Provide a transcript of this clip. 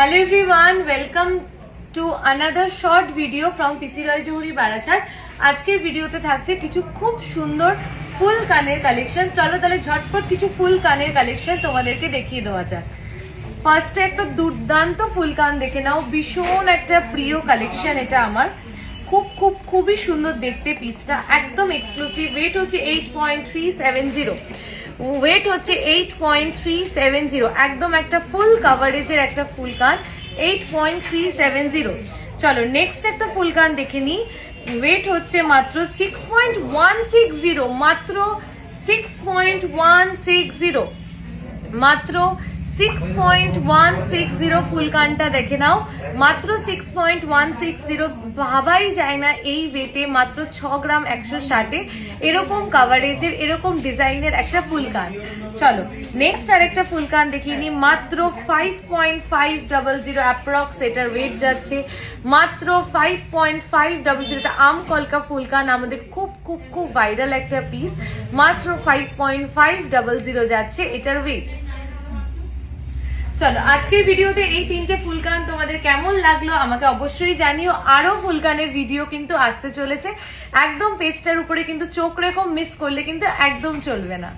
Hello everyone, welcome to another short video from PC Roy Johuri Barasat. আজকের ভিডিওতে থাকছে কিছু খুব সুন্দর ফুল কানের কালেকশন। চলো তাহলে ঝটপট কিছু ফুল কানের কালেকশন তোমাদেরকে দেখিয়ে দেওয়া যাক। ফার্স্টে একটা দুর্দান্ত ফুল কান দেখে নাও, ভীষণ একটা প্রিয় কালেকশন এটা আমার। খুবই সুন্দর দেখতে পিসটা, একদম এক্সক্লুসিভ। ওয়েট হচ্ছে 8.370, ওয়েট হচ্ছে 8.370, একদম একটা ফুল কাভারেজের একটা ফুল কান, 8.370। চলো নেক্সট একটা ফুল কান দেখে নি। ওয়েট হচ্ছে মাত্র 6.160, মাত্র 6.160, মাত্র 6.160 ফুল কানটা দেখে নাও, মাত্র 6.160। ভাবাই যায় না এই ওয়েটে মাত্র 6 গ্রাম 160 এরকম কাভারেজের এরকম ডিজাইনের একটা ফুল কান। চলো নেক্সট আরেকটা ফুল কান দেখিয়ে নিই। মাত্র 5.500 অ্যাপ্রক্স এটার ওয়েট যাচ্ছে, মাত্র 5.500। এটা আম কলকা ফুল কান, আমাদের খুব ভাইরাল একটা পিস। মাত্র 5.500 যাচ্ছে এটার ওয়েট। চলো আজকের ভিডিওতে এই তিনটে ফুলকান তোমাদের কেমন লাগলো আমাকে অবশ্যই জানিও। আরো ফুলকানের ভিডিও কিন্তু আসতে চলেছে, একদম পেজটার উপরে কিন্তু চোখ রেখো, মিস করলে কিন্তু একদম চলবে না।